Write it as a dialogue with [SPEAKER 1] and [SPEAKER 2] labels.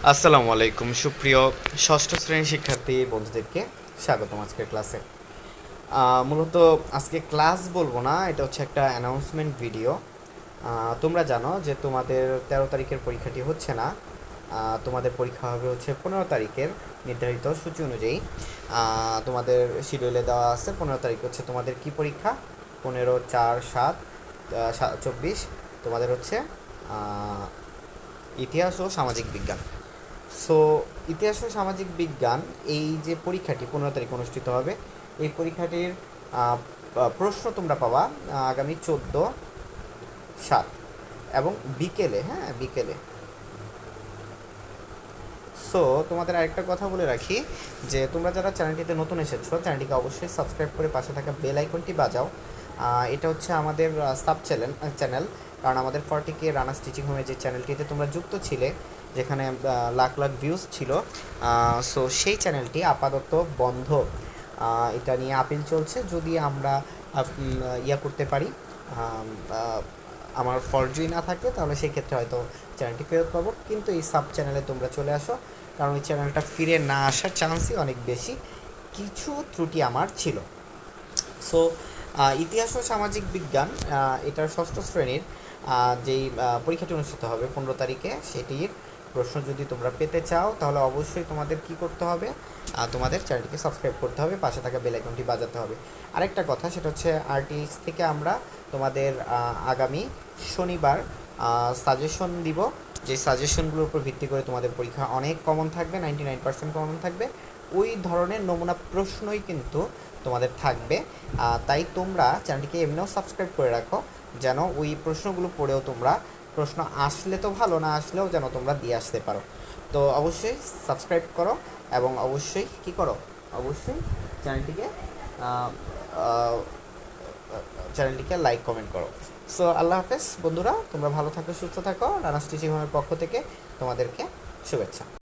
[SPEAKER 1] আসসালামু আলাইকুম সুপ্রিয় ষষ্ঠ শ্রেণীর শিক্ষার্থী বন্ধুদেরকে স্বাগতম আজকের ক্লাসে। মূলত আজকে ক্লাস বলবো না, এটা হচ্ছে একটা অ্যানাউন্সমেন্ট ভিডিও। তোমরা জানো যে তোমাদের 13 তারিখের পরীক্ষাটি হচ্ছে না, তোমাদের পরীক্ষা হবে হচ্ছে 15 তারিখের নির্ধারিত সূচি অনুযায়ী। তোমাদের শিডিউলে দেওয়া আছে 15 তারিখ হচ্ছে তোমাদের কি পরীক্ষা, 15/4/7/24 তোমাদের হচ্ছে ইতিহাস ও সামাজিক বিজ্ঞান। সো ইতিহাস ও সামাজিক বিজ্ঞান এই যে পরীক্ষাটি 15 তারিখ অনুষ্ঠিত হবে, এই পরীক্ষাটির প্রশ্ন তোমরা পাবা আগামী 14/7 এবং বিকেলে, হ্যাঁ বিকেলে। সো তোমাদের আরেকটা কথা বলে রাখি যে তোমরা যারা চ্যানেলটিতে নতুন এসেছো, চ্যানেলটিকে অবশ্যই সাবস্ক্রাইব করে পাশে থাকা বেল আইকনটি বাজাও। এটা হচ্ছে আমাদের সাব চ্যানেল, কারণ আমাদের 40K রানা স্টিচিং হোমের যে চ্যানেলটিতে তোমরা যুক্ত ছিলে, যেখানে লাখ লাখ ভিউজ ছিল, সো সেই চ্যানেলটি আপাতত বন্ধ। এটা নিয়ে আপিল চলছে, যদি আমরা ইয়া করতে পারি, আমার ফরজুই না থাকে, তাহলে সেই ক্ষেত্রে হয়তো চ্যানেলটি ফেরত পাবো। কিন্তু এই সাব চ্যানেলে তোমরা চলে আসো, কারণ এই চ্যানেলটা ফিরে না আসার চান্সই অনেক বেশি। কিছু ত্রুটি আমার ছিল। সো ইতিহাস ও সামাজিক বিজ্ঞান এটার ষষ্ঠ শ্রেণীর যেই পরীক্ষাটি অনুষ্ঠিত হবে 15 তারিখে, সেটির প্রশ্ন যদি তোমরা পেতে চাও, তাহলে অবশ্যই তোমাদের কি করতে হবে, তোমাদের চ্যানেলটিকে সাবস্ক্রাইব করতে হবে, পাশে থাকা বেল আইকনটি বাজাতে হবে। আরেকটা কথা, সেটা হচ্ছে আরটিএস থেকে আমরা তোমাদের আগামী শনিবার সাজেশন দিব, যে সাজেশনগুলোর উপর ভিত্তি করে তোমাদের পরীক্ষা অনেক কমন থাকবে, 99% কমন থাকবে। ওই ধরনের নমুনা প্রশ্নই কিন্তু তোমাদের থাকবে। তাই তোমরা চ্যানেলটিকে এমনিও সাবস্ক্রাইব করে রাখো, যেন ওই প্রশ্নগুলো পড়েও তোমরা, প্রশ্ন আসলে তো ভালো, না আসলেও যেন তোমরা দিয়ে আসতে পারো। তো অবশ্যই সাবস্ক্রাইব করো এবং অবশ্যই কী করো, অবশ্যই চ্যানেলটিকে চ্যানেলটিকে লাইক কমেন্ট করো। সো আল্লাহ হাফেজ বন্ধুরা, তোমরা ভালো থাকো, সুস্থ থাকো। রানা স্টিচিং হোমের পক্ষ থেকে তোমাদেরকে শুভেচ্ছা।